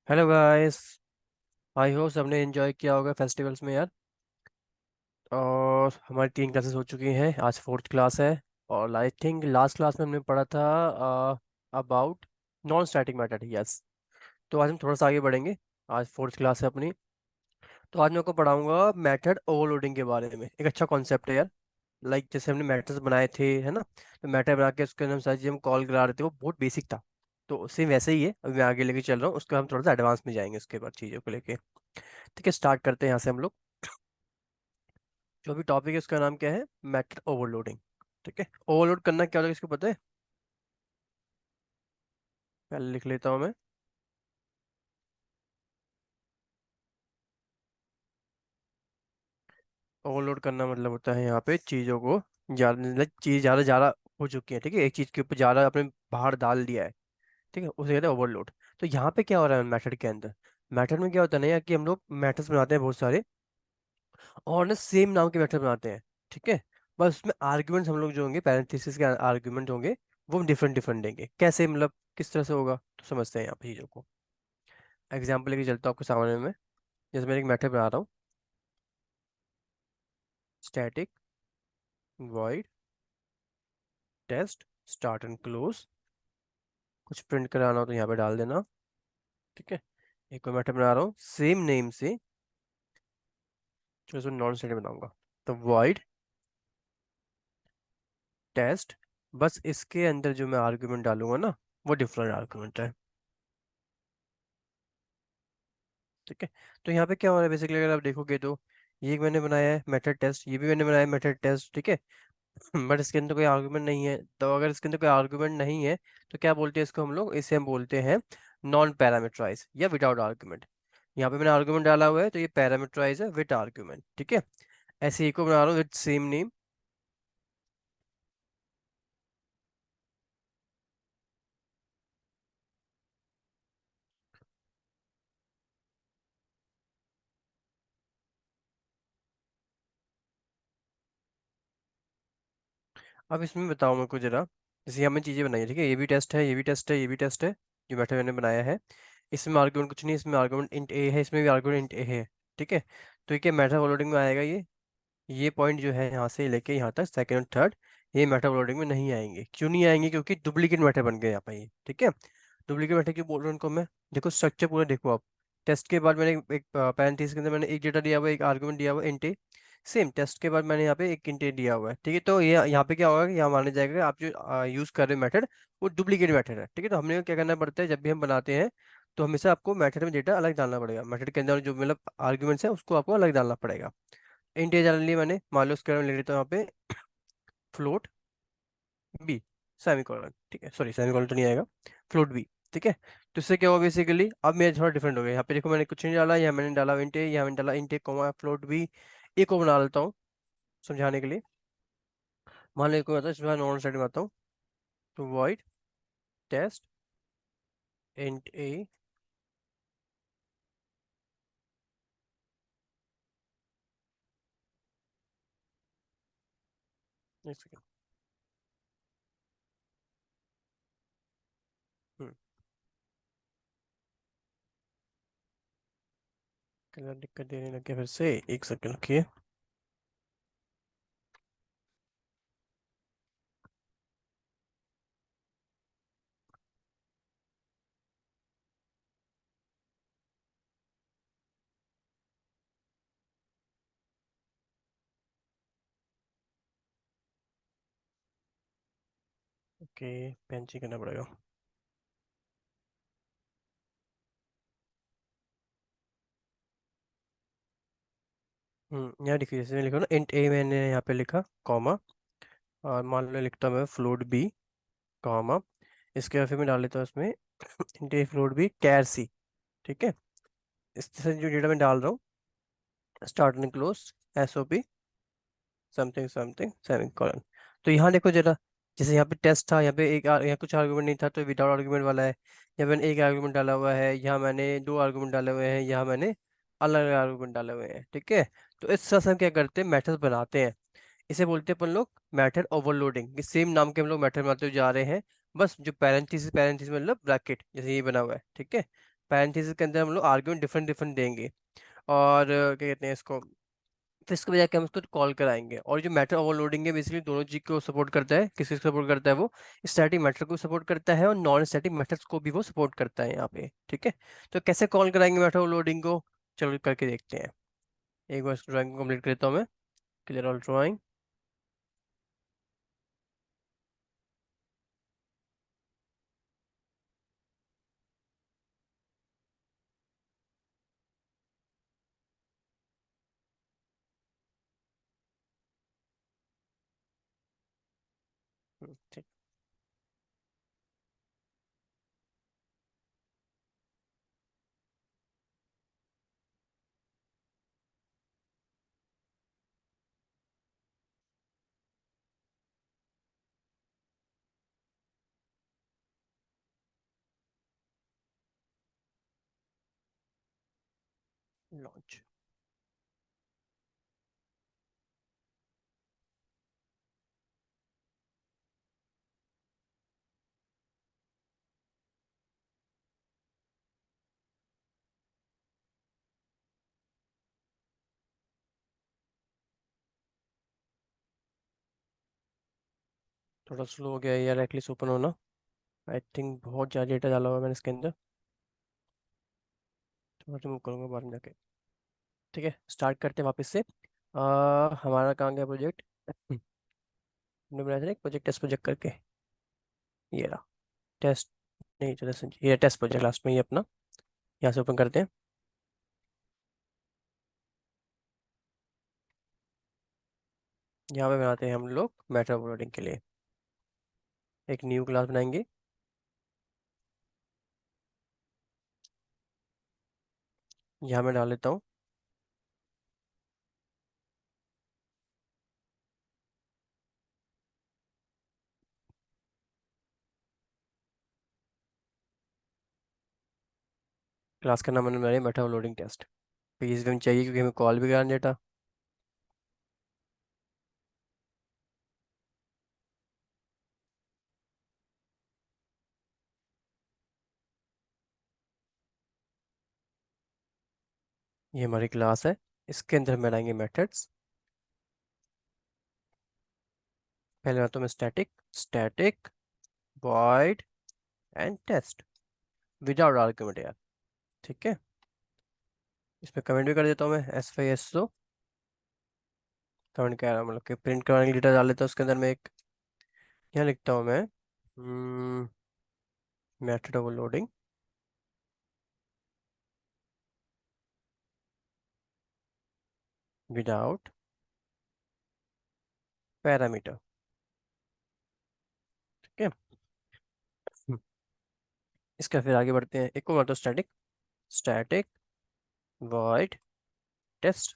Hello guys. I hope सबने enjoy किया होगा फेस्टिवल्स में यार। और हमारी 3 क्लासेस हो चुकी हैं, आज फोर्थ क्लास है। और आई थिंक लास्ट क्लास में हमने पढ़ा था about non static matter. Yes. तो आज हम थोड़ा सा आगे बढ़ेंगे। आज फोर्थ क्लास है अपनी। तो आज मैं आपको पढ़ाऊंगा मेथड ओवरलोडिंग के बारे में। एक अच्छा कॉन्सेप्ट है यार। जैसे हमने मैटर्स बनाए थे, है ना। तो मैटर बना के उसके अंदर हम सारी चीज़ हम कॉल करा रहे थे, वो बहुत बेसिक था। तो सेम वैसे ही है, अभी मैं आगे लेके चल रहा हूँ, उसके बाद हम थोड़ा सा एडवांस में जाएंगे उसके बाद चीज़ों को लेके। ठीक है, स्टार्ट करते हैं यहाँ से हम लोग। जो भी टॉपिक है उसका नाम क्या है? Matter overloading. ठीक है, ओवरलोड करना क्या होता है, किसको पता है? पहले लिख लेता हूँ मैं। ओवरलोड करना मतलब होता है यहाँ पे चीज़ों को ज़्यादा, मतलब चीज़ ज़्यादा ज़्यादा हो चुकी है, ठीक है, एक चीज़ के ऊपर ज़्यादा आपने बाहर डाल दिया है। ठीक है, उसे कहते हैं ओवरलोड। तो यहाँ पे क्या हो रहा है मैथड के अंदर? मैथड में क्या होता है ना यार, कि हम लोग मैथड्स बनाते हैं बहुत सारे, और ना सेम नाम के मैथड बनाते हैं। ठीक है। बस उसमें आर्ग्यूमेंट्स हम लोग जो होंगे, पैरेंथेसिस के आर्ग्यूमेंट होंगे, वो हम डिफरेंट डिफरेंट देंगे। कैसे, मतलब किस तरह से होगा, तो समझते हैं यहाँ पे चीज़ों को। एग्जाम्पल लेके चलता हूँ आपके सामने में। जैसे मैं एक मैथड बना रहा हूँ, static void test start and close. कुछ प्रिंट कराना हो तो यहाँ पे डाल देना। ठीक है। एक और मैथड बना रहा हूँ सेम नेम से, जो इसको नॉन स्टैटिक बनाऊंगा। तो वॉइड टेस्ट, बस इसके अंदर जो मैं आर्गुमेंट डालूंगा ना, वो डिफरेंट आर्गुमेंट है। ठीक है। तो यहाँ पे क्या हो रहा है बेसिकली, अगर आप देखोगे तो ये एक मैंने बनाया है मेथड टेस्ट, ये भी मैंने बनाया है मेथड टेस्ट। ठीक है। बट इसके अंदर कोई आर्गुमेंट नहीं है। तो अगर इसके अंदर कोई आर्गुमेंट नहीं है, तो क्या बोलते हैं इसको हम लोग? इसे हम बोलते हैं नॉन पैरामीटराइज या विदाउट आर्गुमेंट। यहाँ पे मैंने आर्गुमेंट डाला हुआ है, तो ये पैरामीटराइज है विद आर्गुमेंट। ठीक है। ऐसे ही को बना रहा हूँ विद सेम नेम। अब इसमें बताओ मेरे को जरा। जैसे हमने चीज़ें बनाई है, ठीक है, ये भी टेस्ट है, ये भी टेस्ट है, ये भी टेस्ट है, जो मैटर मैंने बनाया है। इसमें आर्गुमेंट कुछ नहीं, इसमें आर्गुमेंट इंट ए है, इसमें भी आर्गुमेंट इंट ए है। ठीक है। तो ये क्या मैटर ओवरलोडिंग में आएगा? ये पॉइंट जो है यहाँ से लेके यहाँ तक, सेकंड और थर्ड, ये मेटा ओवरलोडिंग में नहीं आएंगे। क्यों नहीं आएंगे? क्योंकि डुप्लीकेट मेटा बन गए यहाँ पे ये। ठीक है। डुप्लीकेट मेटा क्यों बोल रहा हूँ उनको मैं? देखो स्ट्रक्चर पूरा देखो आप। टेस्ट के बाद मैंने एक पैरेंथेसिस के अंदर मैंने एक डेटा दिया हुआ है, एक आर्गुमेंट दिया हुआ है इंट ए। सेम टेस्ट के बाद मैंने यहाँ पे एक इंट ए दिया हुआ है। ठीक है। तो ये यहाँ पे क्या होगा कि यहाँ माना जाएगा कि आप जो यूज कर रहे हो मेथड, वो डुप्लीकेट मेथड है। ठीक है। तो हमने क्या करना पड़ता है, जब भी हम बनाते हैं तो हमेशा आपको मेथड में डेटा अलग डालना पड़ेगा। मेथड के अंदर जो मतलब आर्ग्यूमेंट्स है उसको आपको अलग डालना पड़ेगा। इंटीजर डाल लिए मैंने, मान लो उसके में ले लेता हूँ यहाँ पे फ्लोट बी सेमीकोलन। ठीक है, सॉरी सेमीकोलन तो नहीं आएगा, फ्लोट बी। ठीक है। तो इससे क्या हुआ बेसिकली, अब मेरा थोड़ा डिफरेंट हो गया। यहाँ पे देखो मैंने कुछ नहीं डाला, यहाँ मैंने डाला इंटे, यहाँ मैंने डाला इंटे कोमा फ्लोट बी। एक को बना लेता हूँ समझाने के लिए। मान लो एक को आता है, इसमें नॉन साइड में आता हूँ। तो वॉइड टेस्ट इंट ए। एक सेकेंड। कलर दिक्कत देने लग गया फिर से, एक सेकेंड रखिए। ओके, पेन चेक करना पड़ेगा। यहाँ देखिए, जैसे मैं लिखा ना इंट ए, मैंने यहाँ पे लिखा कॉमा, और मान लो लिखता हूँ मैं फ्लोट बी कॉमा। इसके बाद फिर मैं डाल लेता हूँ इसमें इंटे फ्लोट भी कैर सी। ठीक है। इस तरह से जो डेटा मैं डाल रहा हूँ, start and close S O P something something semicolon. तो यहाँ देखो जरा, जैसे यहाँ पे टेस्ट था, यहाँ पे यहाँ कुछ आर्गुमेंट नहीं था, तो विदाउट आर्गुमेंट वाला है। यहाँ मैंने एक आर्गुमेंट डाला हुआ है, यहाँ मैंने दो आर्गुमेंट डाले हुए हैं, यहाँ मैंने अलग अलग आर्गुमेंट डाले हुए हैं। ठीक है। तो इस तरह से हम क्या करते हैं, मेथड्स बनाते हैं। इसे बोलते हैं अपन लोग मेथड ओवरलोडिंग। ये सेम नाम के हम लोग मेथड बनाते हुए जा रहे हैं। बस जो पैरेंथेसिस पैरेंथेसिस मतलब ब्रैकेट जैसे ये बना हुआ है। ठीक है। पैरेंथेसिस के अंदर हम लोग आर्ग्यूमेंट डिफरेंट डिफरेंट देंगे, और क्या कहते हैं इसको, फिर इसके बजाय हम उसको कॉल कराएंगे। और जो मेथड ओवरलोडिंग है बेसिकली दोनों चीज को सपोर्ट करता है। किस चीज को सपोर्ट करता है वो, स्टैटिक मेथड को सपोर्ट करता है और नॉन स्टैटिक मेथड्स को भी वो सपोर्ट करता है यहाँ पे, ठीक है। तो कैसे कॉल कराएंगे मेथड ओवरलोडिंग को, चलो करके देखते हैं। एक बार ड्राइंग को कंप्लीट करता हूँ मैं। Clear all drawing. ठीक। लॉन्च। थोड़ा स्लो हो गया है यार एक्लिप्स ओपन होना। आई थिंक बहुत ज़्यादा डेटा डाला हुआ है मैंने इसके अंदर। थोड़ा रिमूव करूँगा बाद में जाके। ठीक है, स्टार्ट करते हैं वापस से। हमारा कहाँ गया प्रोजेक्ट। हमने बनाया था ना एक प्रोजेक्ट, टेस्ट प्रोजेक्ट करके। ये रहा टेस्ट। नहीं चलो ये टेस्ट प्रोजेक्ट लास्ट में, ये अपना यहाँ से ओपन करते हैं। यहाँ पे बनाते हैं हम लोग मेटा अपलोडिंग के लिए एक न्यू क्लास बनाएंगे। यहाँ मैं डाल लेता हूँ क्लास का नाम, मैंने बनाया मेटा अपलोडिंग टेस्ट। पेज भी हमें चाहिए क्योंकि हमें कॉल भी कराना डेटा। ये हमारी क्लास है, इसके अंदर हम बनाएंगे मेथड्स। पहले बनाता हूँ मैं static, static void and test without argument यार। ठीक है, इसमें कमेंट भी कर देता हूँ मैं, S Y S O comment कह रहा हूँ, मतलब कि प्रिंट करवाने के लिए डेटा डाल लेता हूँ उसके अंदर मैं एक। यहाँ लिखता हूँ मैं मेथड ओवरलोडिंग विदाउट पैरामीटर। ठीक है। हम्म, इसका फिर आगे बढ़ते हैं, एक और तो static, static void test.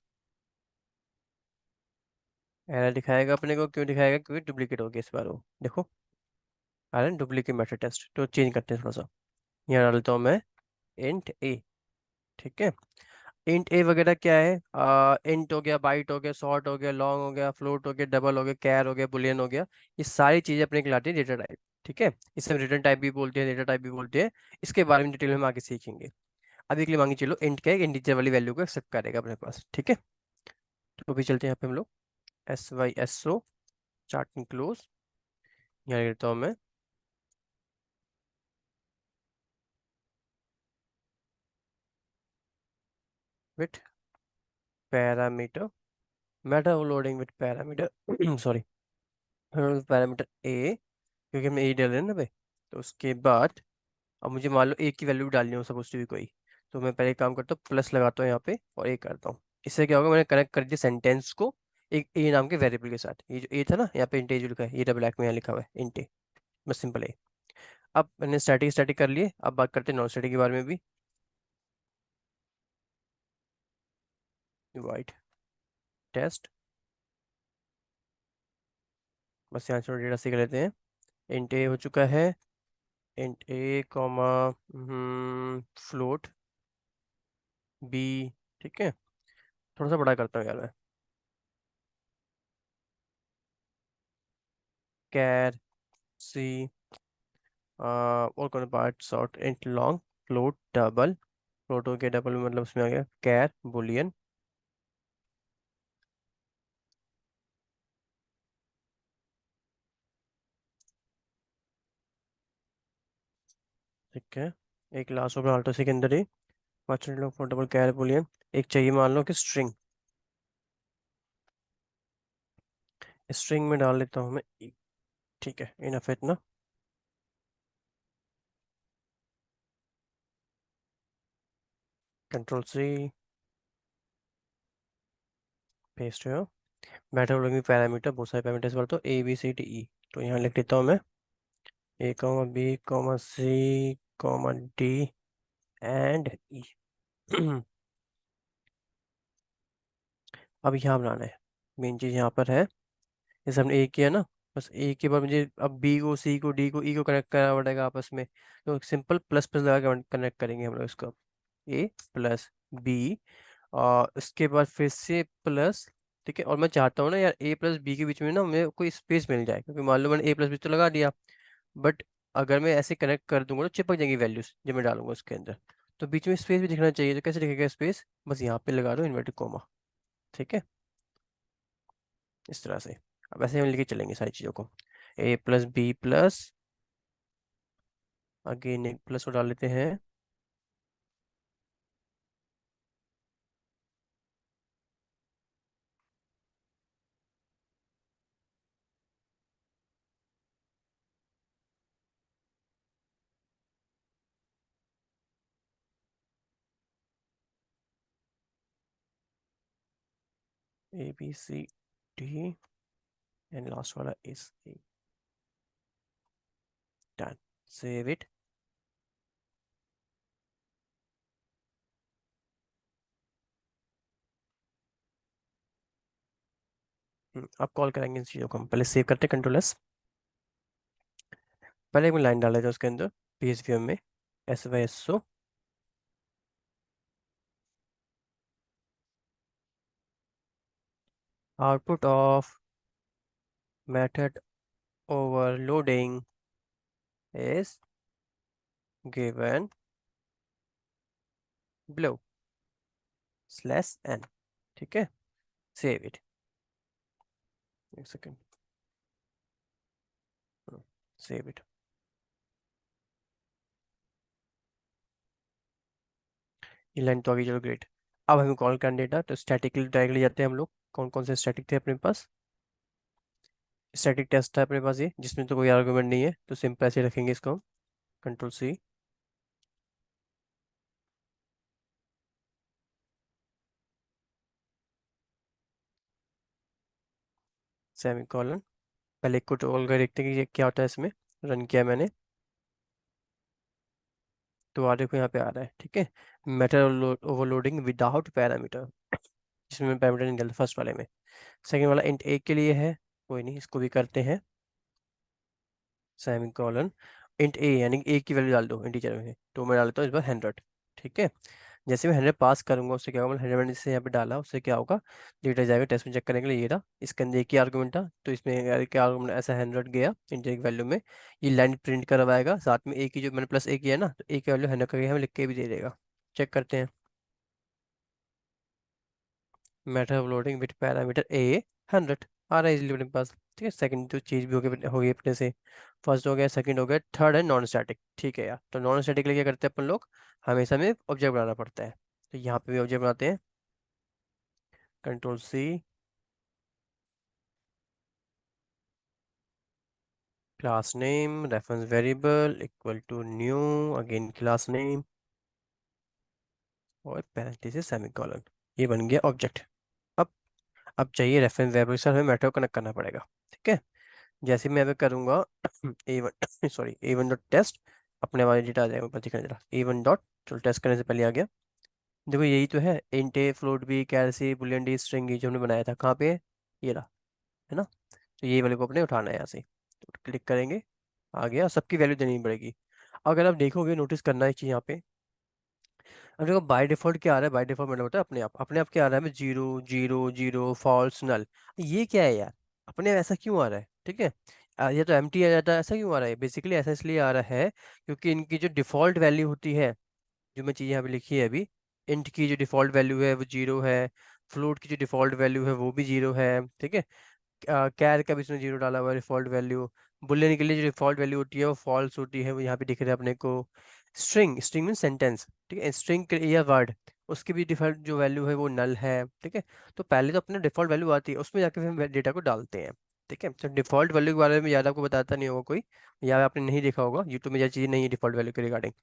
Error दिखाएगा अपने को, क्यों दिखाएगा, क्योंकि डुप्लीकेट हो गया इस बार वो, देखो आयरन डुप्लीकेट मेथड टेस्ट। तो चेंज करते हैं थोड़ा सा। यहाँ डालता हूँ मैं इंट ए। ठीक है, इंट ए वगैरह क्या है, इंट हो गया, बाइट हो गया, शॉर्ट हो गया, लॉन्ग हो गया, फ्लोट हो गया, डबल हो गया, कैर हो गया, बुलियन हो गया। ये सारी चीजें अपने खिलाती है डेटा टाइप। ठीक है, इसे हम रिटर्न टाइप भी बोलते हैं, डेटा टाइप भी बोलते हैं। इसके बारे में डिटेल में हम आगे सीखेंगे। अभी के लिए मांगी चलो इंट क्या है, इंटीजर वाली वैल्यू को एक्सेप्ट करेगा अपने पास। ठीक है, तो अभी चलते हैं यहाँ पे हम लोग S Y S O charting close. यहाँ लिखता हूँ मैं with parameter, meta loading with parameter sorry, parameter A, क्योंकि हमने ए डाले ना भाई। तो उसके बाद अब मुझे मान लो ए की वैल्यू भी डालनी हो सपोज टू भी कोई, तो मैं पहले एक काम करता हूँ, प्लस लगाता हूँ यहाँ पे और ए करता हूँ। इससे क्या होगा, मैंने कनेक्ट कर दिया सेंटेंस को एक ए नाम के वेरिएबल के साथ। ये जो ए था ना यहाँ पे इंट ए जो लिखा है, ये डबल ब्लैक में यहाँ लिखा हुआ है इंट ए, बस सिंपल ए। अब मैंने स्टैटिक स्टैटिक कर लिए, अब बात करते हैं नॉन स्टैटिक के बारे में भी। वाइट टेस्ट, बस यहाँ छोटा डेटा सीख लेते हैं। इंट ए हो चुका है, इंट ए कॉमा फ्लोट बी। ठीक है, थोड़ा सा बड़ा करता हूँ यार मैं, कैर सी और कौन part short int long. Float double, float हो गया डबल मतलब उसमें आ गया कैर बुलियन। ठीक है, एक last operator alto secondary, fortunately for double char boolean. एक चाहिए मान लो कि स्ट्रिंग, स्ट्रिंग में डाल लेता हूँ मैं E। ठीक है, इनफ है इतना। कंट्रोल C, पेस्ट है। बैठे लोग पैरामीटर, बहुत सारे पैरामीटर्स पर, तो ABCDE, तो यहाँ लिख देता हूँ मैं A, B, C, D and E। अब यहाँ बनाना है, मेन चीज़ यहाँ पर है, जैसे हमने ए किया ना, बस ए के बाद मुझे अब बी को, सी को, डी को, ई को कनेक्ट करना पड़ेगा आपस में। तो सिंपल प्लस प्लस लगा के कनेक्ट करेंगे हम लोग इसको। ए प्लस बी, और इसके बाद फिर से प्लस। ठीक है, और मैं चाहता हूँ ना यार ए प्लस बी के बीच में ना मुझे कोई स्पेस मिल जाए, क्योंकि मान लो मैंने ए प्लस बी तो लगा दिया, बट अगर मैं ऐसे कनेक्ट कर दूंगा तो चिपक जाएंगी वैल्यूज जब मैं डालूंगा उसके अंदर। तो बीच में स्पेस भी दिखना चाहिए, तो कैसे दिखेगा स्पेस, बस यहाँ पे लगा दो इन्वर्टेड कोमा। ठीक है, इस तरह से। अब ऐसे हम लेके चलेंगे सारी चीज़ों को। ए प्लस बी प्लस, अगेन एक प्लस को डाल लेते हैं। ABCD एंड लास्ट वाला is a. Done, save it. अब कॉल करेंगे इन चीज़ों को, हम पहले सेव करते हैं कंट्रोल S। पहले एक लाइन डाल देते हैं उसके अंदर, PHP में SYSO output of method overloading is given below /n। ठीक है, सेव इट। एक सेकेंड, सेव इट। ये लाइन तो आ गई, चलो ग्रेट। अब हमें कॉल करना डेटा, तो स्टैटिकली डायरेक्टली जाते हैं हम लोग। कौन कौन से स्टैटिक थे अपने पास, स्टैटिक टेस्ट था अपने पास ये, जिसमें तो कोई आर्गुमेंट नहीं है, तो सिंपल ऐसे रखेंगे इसको। Control C, semi colon. पहले एक को टोल कर देखते हैं कि ये क्या होता है इसमें। रन किया मैंने, तो आ देखो यहाँ पे आ रहा है। ठीक है, मेथड ओवरलोडिंग विदाउट पैरामीटर, जिसमें पैरामीटर नहीं डलता फर्स्ट वाले में। सेकंड वाला इंट ए के लिए है, कोई नहीं, इसको भी करते हैं। सेमी कॉलन इंट ए, यानी कि ए की वैल्यू डाल दो इंटीजर में, तो मैं डालता हूँ इस बार 100। ठीक है, जैसे मैं 100 पास करूंगा उससे क्या होगा, मतलब 100 मैंने जिससे यहाँ पे डाला उससे क्या होगा, डेटा जाएगा टेस्ट में चेक करने के लिए। ये रहा, इसके अंदर एक ही आर्गुमेंट था, तो इसमें यार क्या आर्गुमेंट ऐसा 100 गया इंटीजर की वैल्यू में, ये लाइन प्रिंट करवाएगा साथ में। ए की जो मैंने प्लस ए किया है ना, तो ए की वैल्यू 100 करके हमें लिख के भी दे देगा। चेक करते हैं। Method of loading with parameter A 100 आ रहा है इजीली अपने पास। ठीक है, सेकंड तो चीज़ भी हो गई अपने से। फर्स्ट हो गया, सेकंड हो गया, थर्ड है नॉन स्टैटिक। ठीक है यार, तो नॉन स्टैटिक के लिए क्या करते हैं अपन लोग, हमेशा में ऑब्जेक्ट बनाना पड़ता है। तो यहाँ पे भी ऑब्जेक्ट बनाते हैं। Control C, class name reference variable equal to new, again class name और पैरेंथेसिस सेमीकोलन। ये बन गया ऑब्जेक्ट। अब अब चाहिए रेफरेंस वेरिएबल के साथ हमें मेथड कनेक्ट करना पड़ेगा। ठीक है, जैसे मैं अभी करूँगा A1 sorry A1 dot test, अपने वाले डेटा आ जाएगा ऊपर दिखने जरा। A1 डॉट, चलो टेस्ट करने से पहले आ गया। देखो यही तो है, इंट ए फ्लोट बी कैर सी बुलियन डी स्ट्रिंग जो हमने बनाया था, कहाँ पे है, ये रहा, है ना। तो ये वाले को अपने उठाना है यहाँ से, तो क्लिक करेंगे, आ गया। सबकी वैल्यू देनी पड़ेगी। अगर आप देखोगे, नोटिस करना है चीज़ यहाँ पे, अब देखो बाय डिफॉल्ट क्या आ रहा है, बाय डिफॉल्ट मतलब होता है अपने आप क्या आ रहा है, जीरो जीरो जीरो फॉल्स नल। ये क्या है यार, अपने आप ऐसा क्यों आ रहा है। ठीक है, ये तो एम्प्टी आ जाता है, ऐसा क्यों आ रहा है, बेसिकली ऐसा इसलिए आ रहा है क्योंकि इनकी जो डिफॉल्ट वैल्यू होती है जो मैं चीज़ यहाँ पे लिखी है अभी, इंट की जो डिफ़ॉल्ट वैल्यू है वो 0 है, फ्लोट की जो डिफ़ॉल्ट वैल्यू है वो भी 0 है, ठीक है। कैर का भी इसमें 0 डाला हुआ है डिफ़ॉल्ट वैल्यू। बुलियन के लिए जो डिफ़ॉल्ट वैल्यू होती है वो फॉल्स होती है, वो यहाँ पे दिख रहा है अपने को। स्ट्रिंग, स्ट्रिंग मीन सेंटेंस, ठीक है। स्ट्रिंग या वर्ड, उसकी भी डिफ़ॉल्ट जो वैल्यू है वो नल है, ठीक है। तो पहले तो अपने डिफ़ॉल्ट वैल्यू आती है, उसमें जाके फिर हम डेटा को डालते हैं, ठीक है। तो डिफ़ॉल्ट वैल्यू के बारे में ज़्यादा आपको बताता नहीं होगा कोई, या आपने नहीं देखा होगा यूट्यूब में, यह चीज़ नहीं है डिफ़ॉल्ट वैल्यू के रिगार्डिंग।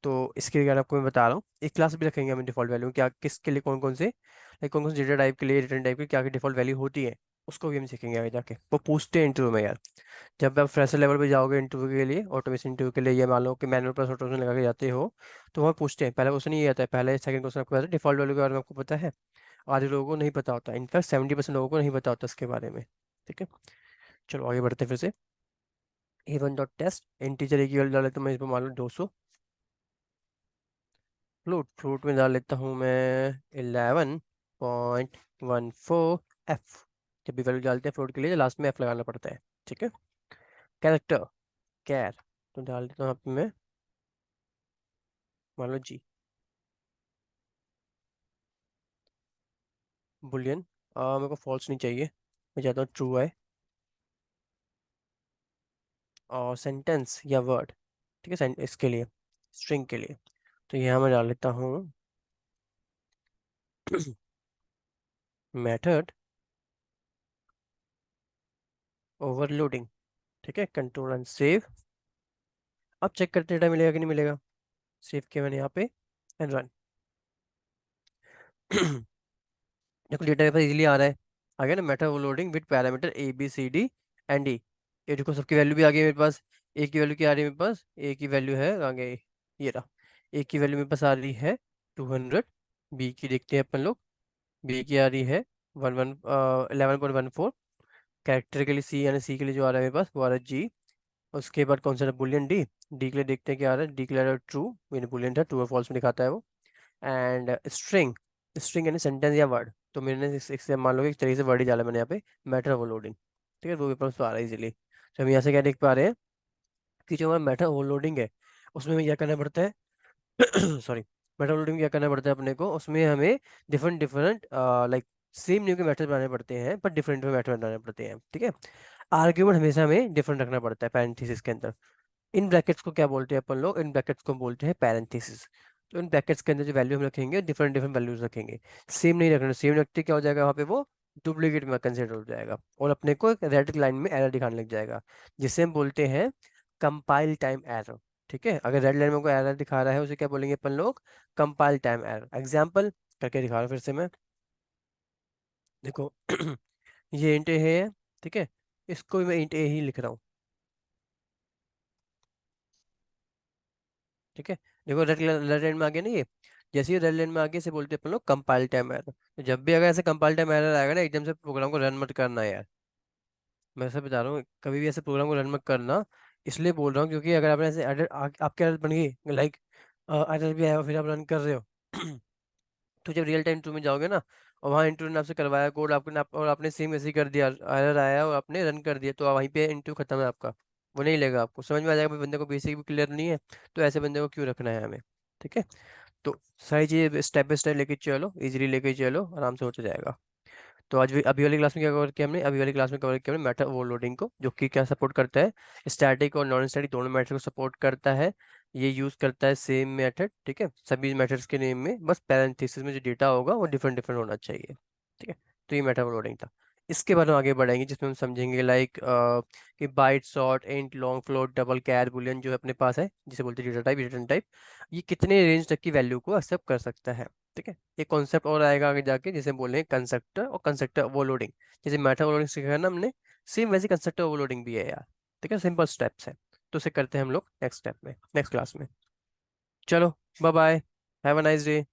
तो इसके रिगार्डिंग आपको मैं बता रहा हूँ, एक क्लास भी रखेंगे हम डिफ़ॉल्ट वैल्यू, क्या किसके लिए, कौन कौन से, लाइक कौन कौन से डेटा टाइप के लिए, रिटर्न टाइप की क्या डिफ़ॉल्ट वैल्यू होती है, उसको भी हम सीखेंगे आगे जाके। वो पूछते हैं इंटरव्यू में यार, जब आप फ्रेशर लेवल पे जाओगे इंटरव्यू के लिए, ऑटोमेशन इंटरव्यू के लिए, या मान लो कि मैनुअल प्लस ऑटोमेशन लगा के जाते हो, तो वहाँ पूछते हैं, पहला क्वेश्चन ये आता है, पहले सेकंड क्वेश्चन आपको पता है डिफॉल्ट वैल्यू के बारे में आपको पता है, आधे लोगों को नहीं पता होता, इनफैक्ट 70% लोगों को नहीं पता होता इसके बारे में, ठीक है। चलो आगे बढ़ते हैं फिर से। A1 डॉट टेस्ट इंटीजर की वैल्यू डाले तो मैं इस पर मान लो 200, फ्लोट, फ्लोट में डाल लेता हूँ मैं 11.14 F। जब भी वैल्यू डालते हैं फ्लोट के लिए लास्ट में F लगाना पड़ता है, ठीक है। कैरेक्टर, कैर, तो डाल देता हूँ यहाँ पे मैं, मान लो G। बुलियन, मेरे को फॉल्स नहीं चाहिए, मैं चाहता हूँ ट्रू है। और सेंटेंस या वर्ड, ठीक है, इसके लिए, स्ट्रिंग के लिए, तो यहाँ मैं डाल लेता हूँ मेथड ओवरलोडिंग, ठीक है। Control and save. अब चेक करते डेटा मिलेगा कि नहीं मिलेगा, सेव किया मैंने यहाँ पे एंड रन। देखो डेटा मेरे पास इजीली आ रहा है, आ गया ना, method overloading with parameter A B C D and E. ये देखो सबकी वैल्यू भी आ गई मेरे पास। ए की वैल्यू क्या आ रही है मेरे पास, ए की वैल्यू है आगे, ये रहा, ए की वैल्यू मेरे पास आ रही है 200। बी की देखते हैं अपन लोग, बी की आ रही है 11.14। कैरेक्टर के लिए सी, यानी सी के लिए जो आ रहा है मेरे पास वो आ रहा है जी। उसके बाद कौन सा बुलियन डी, डी के लिए देखते हैं क्या आ रहा है, डी के लिए ट्रू, मैंने बुलियन था, ट्रू और फॉल्स में दिखाता है वो। एंड स्ट्रिंग, स्ट्रिंग यानी सेंटेंस या वर्ड, तो मैंने इससे मान लो कि एक तरीके से वर्ड ही डाला मैंने यहाँ पे, मैटर ओवरलोडिंग, ठीक है, वो पेपर तो आ रहा है इजीली। तो हम यहाँ से क्या देख पा रहे हैं कि जो हमारा मैटर ओवरलोडिंग है उसमें हमें क्या करना पड़ता है, सॉरी, मेटा लोडिंग क्या करना पड़ता है अपने को, उसमें हमें different different like same new के मेथड बनाने पड़ते हैं पर डिफरेंट मेथड बनाने पड़ते हैं, ठीक है। आर्ग्यूमेंट हमेशा हमें डिफरेंट रखना पड़ता है पैरेंथेसिस के अंदर। इन ब्रैकेट्स को क्या बोलते हैं अपन लोग, इन ब्रैकेट्स को बोलते हैं पैरेंथेसिस। तो इन ब्रैकेट्स के अंदर जो वैल्यू हम रखेंगे डिफरेंट डिफरेंट वैल्यूज रखेंगे, सेम नहीं रखना, सेम रखते क्या हो जाएगा वहाँ पे वो डुप्लीकेट में कंसिडर हो जाएगा, और अपने को एक रेड लाइन में एरर दिखाने लग जाएगा, जिसे हम बोलते हैं कंपाइल टाइम एरर, ठीक है। अगर रेड लाइन में कोई एरर दिखा रहा है उसे क्या बोलेंगे अपन लोग, कंपाइल टाइम एरर। एग्जाम्पल करके दिखा रहा हूँ फिर से मैं, देखो ये इंट ए है, ठीक है, इसको भी मैं इंट ए ही लिख रहा हूँ, ठीक है। देखो रेड रेड लाइन में आ गया ना ये, जैसे ही रेड लाइन में आ गया इसे बोलते हैं अपन लोग कंपाइल टाइम एरर। तो जब भी अगर ऐसे कंपाइल टाइम एरर आएगा ना, एकदम से प्रोग्राम को रन मत करना यार, मैं ऐसा बता रहा हूँ, कभी भी ऐसे प्रोग्राम को रन मत करना। इसलिए बोल रहा हूँ क्योंकि अगर आपने ऐसे एरर आपकी एरर बन गई, लाइक एरर भी आया और फिर आप रन कर रहे हो तो जब रियल टाइम इंटरव्यू में जाओगे ना, और वहाँ इंटरव्यू ने आपसे करवाया कोड आपने और आपने सेम ऐसे ही कर दिया, एरर आया और आपने रन कर दिया, तो वहीं पे इंटरव्यू खत्म है आपका। वो नहीं लेगा, आपको समझ में आ जाएगा भाई बंदे को बेसिक भी क्लियर नहीं है, तो ऐसे बंदे को क्यों रखना है हमें, ठीक है। तो सारी चीज़ें स्टेप बाय स्टेप लेके चलो, इजीली लेके चलो, आराम से होता जाएगा। तो आज भी अभी वाली क्लास में क्या कवर किया हमने, अभी वाली क्लास में कवर किया हमने मेथड ओवरलोडिंग को, जो कि क्या सपोर्ट करता है, स्टैटिक और नॉन स्टैटिक दोनों मेथड को सपोर्ट करता है। ये यूज करता है सेम मेथड, ठीक है, सभी मेथड्स के नेम में बस पैरेंथेसिस में जो डेटा होगा वो डिफरेंट डिफरेंट होना चाहिए, ठीक है। तो ये मेथड ओवरलोडिंग था। इसके बाद हम आगे बढ़ेंगे जिसमें हम समझेंगे लाइक कि byte, short, int, long, float, double, char, boolean जो है अपने पास है, जिसे बोलते हैं डेटा टाइप, रिटर्न टाइप, ये कितने रेंज तक की वैल्यू को एक्सेप्ट कर सकता है, ठीक है। एक कॉन्सेप्ट और आएगा आगे जाके जिसे बोलेंगे कंस्ट्रक्टर और कंस्ट्रक्टर ओवरलोडिंग। जैसे मेटा ओवरलोडिंग सीखा ना हमने, सेम वैसे कंस्ट्रक्टर ओवरलोडिंग भी है यार, ठीक है, सिंपल स्टेप्स है। तो उसे करते हैं हम लोग नेक्स्ट स्टेप में, नेक्स्ट क्लास में। चलो, bye bye, have a nice day.